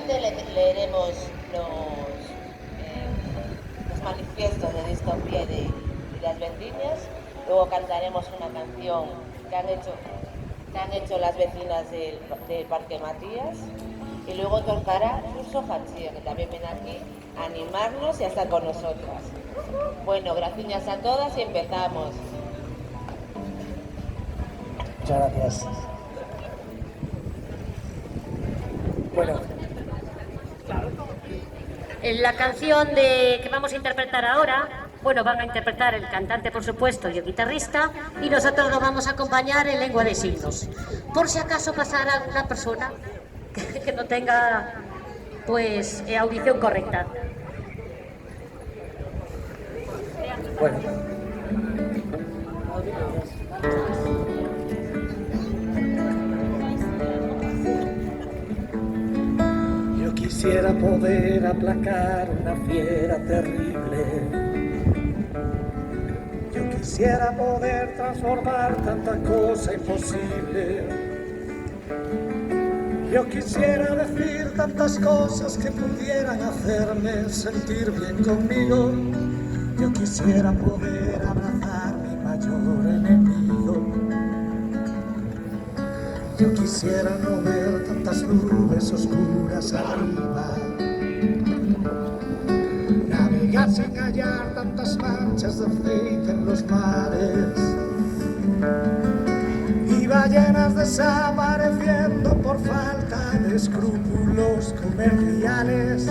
Primeramente leeremos los manifiestos de distopía y de las vecinas. Luego cantaremos una canción que han hecho las vecinas del Parque Matías. Y luego tocará Urso Hachía, que también viene aquí a animarnos y a estar con nosotras. Bueno, gracias a todas y empezamos. Muchas gracias. Bueno. La canción que vamos a interpretar ahora, bueno, van a interpretar el cantante, por supuesto, y el guitarrista, y nosotros nos vamos a acompañar en lengua de signos. Por si acaso pasara alguna persona que no tenga, pues, audición correcta. Bueno. Yo quisiera poder aplacar una fiera terrible. Yo quisiera poder transformar tanta cosa imposible. Yo quisiera decir tantas cosas que pudieran hacerme sentir bien conmigo. Yo quisiera poder abrazar mi mayor enemigo. Yo quisiera no ver tantas nubes oscuras arriba, navegar sin hallar tantas manchas de aceite en los mares y ballenas desapareciendo por falta de escrúpulos comerciales.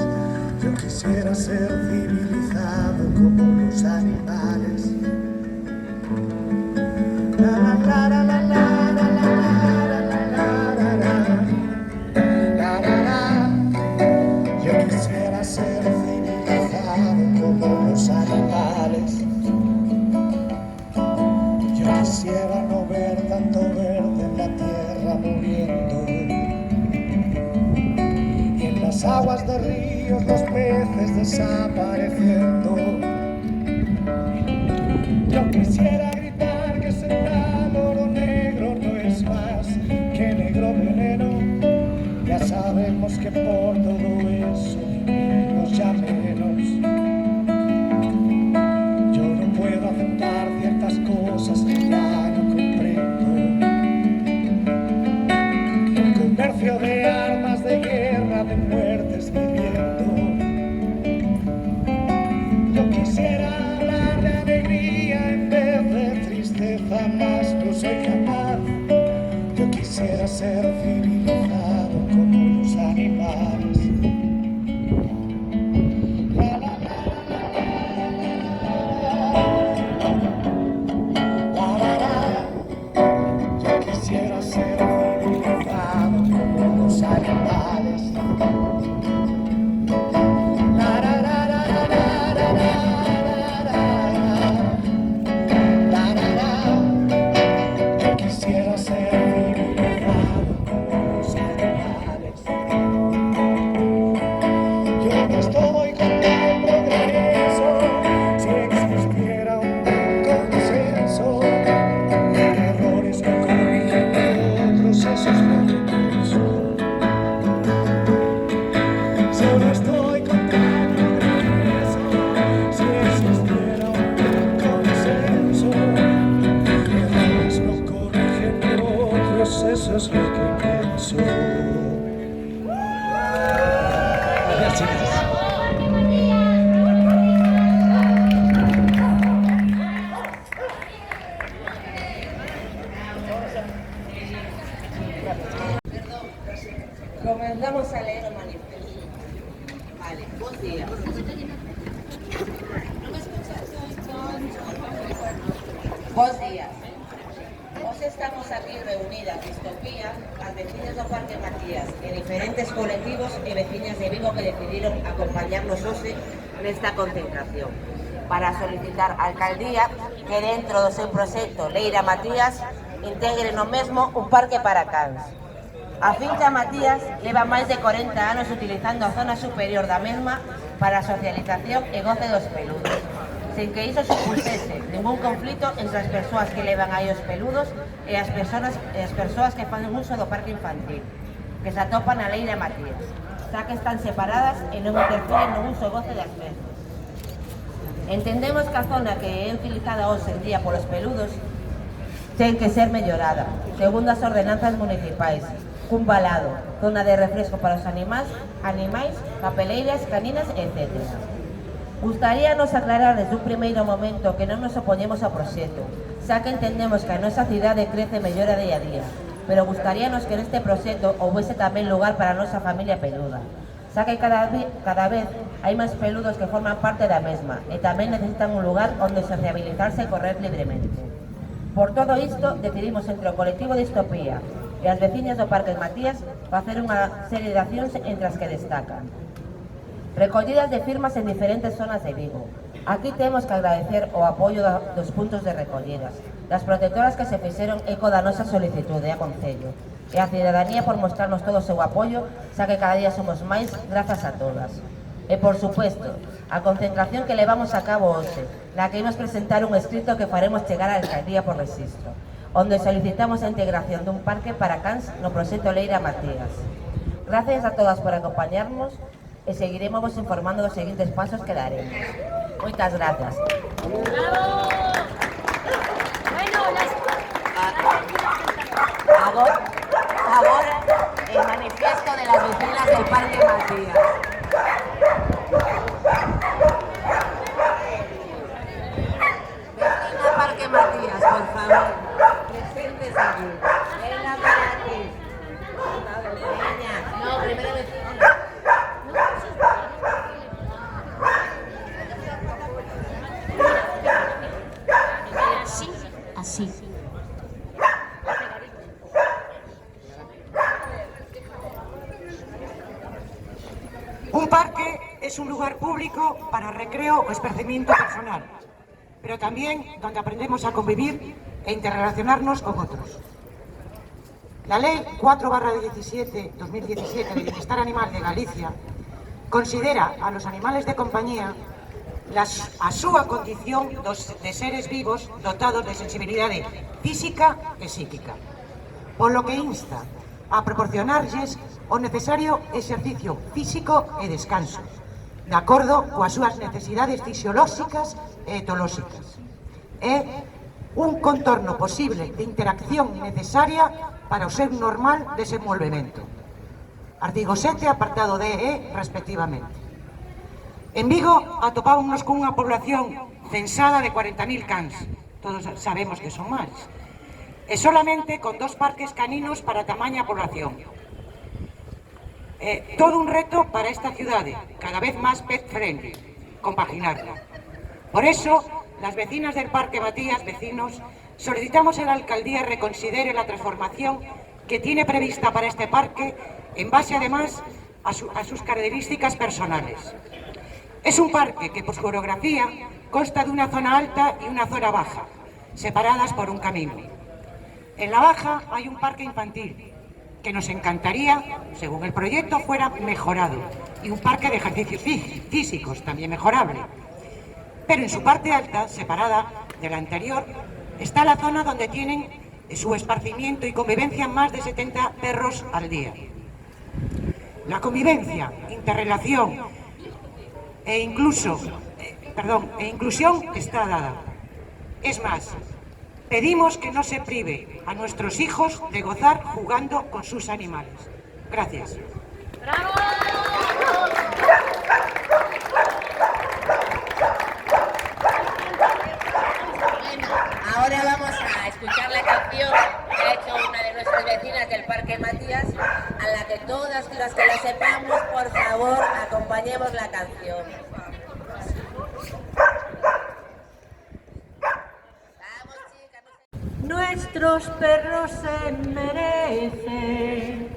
Yo quisiera ser civilizado como los animales. La la la la la la. Ser civilizado como los animales. Yo quisiera no ver tanto verde en la tierra muriendo y en las aguas de ríos los peces desapareciendo. Yo quisiera gritar que sentar oro negro no es más que negro veneno. Ya sabemos que por todo eso ya menos. Yo no puedo aceptar ciertas cosas que ya no comprendo. El comercio de armas de guerra, de muertes viviendo. Yo quisiera hablar de alegría en vez de tristeza, más no soy capaz. Yo quisiera ser civilizado como los animales. Eso es lo que pienso. Gracias. Comenzamos a leer el manifiesto. Vale, buen día. Bos días. Hoy estamos aquí reunidas, Distopía, as vecinas do Parque Matías e diferentes colectivos e veciñas de Vigo que decidiron acompañarnos hoxe nesta concentración para solicitar á Alcaldía que dentro do seu proxecto Leira Matías integre no mesmo un parque para cans. A finca Matías leva máis de 40 anos utilizando a zona superior da mesma para a socialización e goce dos peludos, sen que iso supusese ningún conflito entre as persoas que levan aí os peludos e as persoas que fan uso do parque infantil, que se atopan na Leira Matías. xa que están separadas e non interfieren no uso e goce das mesmas. Entendemos que a zona que é utilizada hoxe en día polos peludos ten que ser mellorada, segundo as ordenanzas municipais, cun valado, zona de refresco para os animais, papeleiras, caninas, etc. Gustaríanos aclarar desde un primeiro momento que non nos opoñemos ao proxecto, xa que entendemos que a nosa cidade crece e mellora día a día, pero gustaríanos que neste proxecto houvese tamén lugar para a nosa familia peluda, xa que cada vez hai máis peludos que forman parte da mesma e tamén necesitan un lugar onde sociabilizarse e correr libremente. Por todo isto, decidimos entre o colectivo Distopía e as veciñas do Parque Matías facer unha serie de accións entre as que destacan recollidas de firmas en diferentes zonas de Vigo. Aquí temos que agradecer o apoio dos puntos de recollidas, das protectoras que se fixeron eco da nosa solicitude a Concello, e a cidadanía por mostrarnos todo o seu apoio, xa que cada día somos máis, grazas a todas. E, por suposto, a concentración que levamos a cabo hoxe, na que imos presentar un escrito que faremos chegar á alcaldía por registro, onde solicitamos a integración dun parque para cans no proxecto Leira Matías. Gracias a todas por acompañarnos e seguiremos vos informando dos seguintes pasos que daremos. Moitas gracias. ¡Bravo! Bueno, Agora, el manifiesto de las vecinas del Parque Matías. Vecina Parque Matías, por favor, presentes aquí. Venga para aquí. Venga, no, primero vecina. Así. Un parque es un lugar público para recreo o esparcimiento personal, pero también donde aprendemos a convivir e interrelacionarnos con otros. La Ley 4/2017 de Bienestar Animal de Galicia considera a los animales de compañía a súa condición de seres vivos dotados de sensibilidade física e psíquica, polo que insta a proporcionarlles o necesario exercicio físico e descanso, de acordo coas súas necesidades fisiolóxicas e etolóxicas, e un contorno posible de interacción necesaria para o seu normal desenvolvemento. Artigo 7, apartado D e E, respectivamente. En Vigo atopámonos cunha población censada de 40.000 cans, todos sabemos que son máis, e solamente con 2 parques caninos para tamaña población. Todo un reto para esta ciudade, cada vez máis pet friendly, compaginarla. Por eso, las vecinas del Parque Matías, vecinos, solicitamos a la alcaldía reconsidere la transformación que tiene prevista para este parque en base además a sus características personales. Es un parque que por su orografía consta de una zona alta y una zona baja, separadas por un camino. En la baja hay un parque infantil, que nos encantaría, según el proyecto, fuera mejorado, y un parque de ejercicios físicos, también mejorable. Pero en su parte alta, separada de la anterior, está la zona donde tienen su esparcimiento y convivencia más de 70 perros al día. La convivencia, interrelación e inclusión está dada. Es más, pedimos que no se prive a nuestros hijos de gozar jugando con sus animales. Gracias. ¡Bravo! Ahora vamos a escuchar la canción que ha hecho una de nuestras vecinas del Parque Matías, a la que todas las que la sepamos, por favor, acompañemos la canción. Vamos, chicas. Nuestros perros se merecen,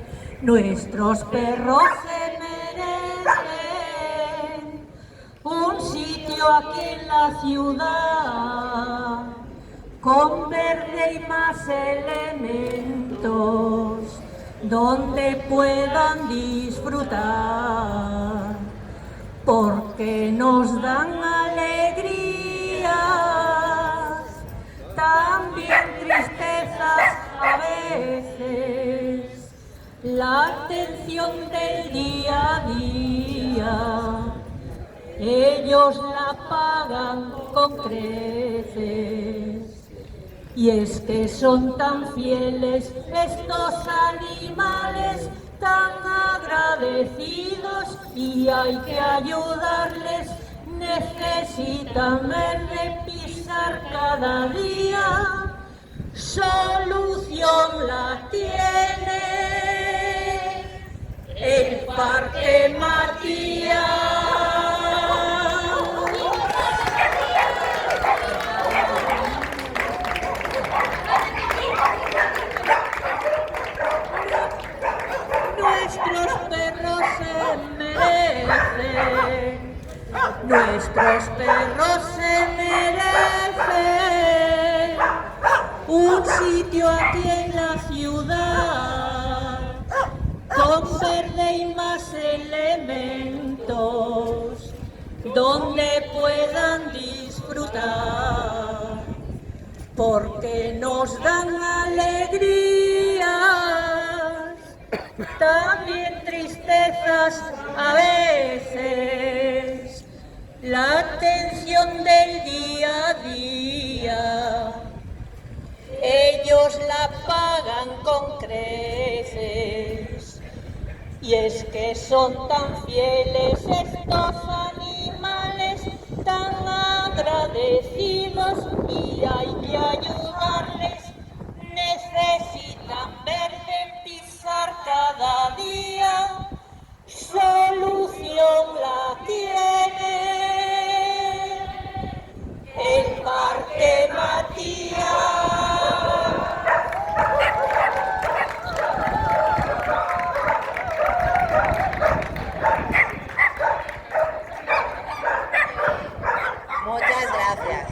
nuestros perros se merecen un sitio aquí en la ciudad con verde y más elementos donde puedan disfrutar, porque nos dan alegrías, también tristezas a veces, la atención del día a ellos la pagan con creces. Y es que son tan fieles estos animales, tan agradecidos, y hay que ayudarles. Necesitan verde pisar cada día. Solución la tiene el Parque Matías. Nuestros perros se merecen, nuestros perros se merecen un sitio aquí en la ciudad, con verde y más elementos, donde puedan disfrutar, porque nos dan alegrías, también tristezas a veces, la atención del día a día. Ellos la pagan con creces, y es que son tan fieles estos animales, tan agradecidos, y hay que ayudarles. Necesitan verde pisar cada día. Solución la tiene el Parque Matías. Muchas gracias.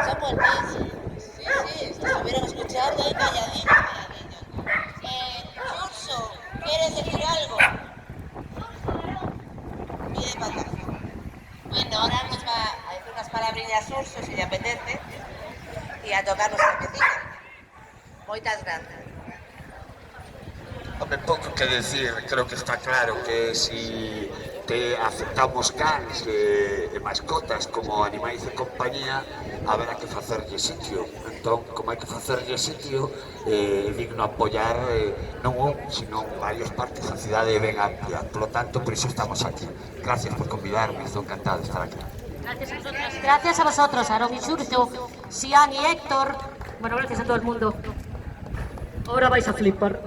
Somos más. Sí, estuvieron escuchando y calladito. Urso, ¿quieres decir algo? Pide para acá. Bueno, ahora nos va a decir unas palabrillas Urso, si le apetece, y a tocar nuestra vecina. Muchas gracias. Home, pouco que decir, creo que está claro que si te aceptamos cans e mascotas como animais de compañía, haberá que facerlle sitio. Entón, como hai que facerlle sitio, digno apoiar non un, sino varios partes da cidade ben amplia. Por lo tanto, por iso estamos aquí. Gracias por convidarme, estou encantado de estar aquí. Gracias a vosotros, Aarón y Xurxo, Xian y Héctor. Bueno, gracias a todo el mundo. Ahora vais a flipar.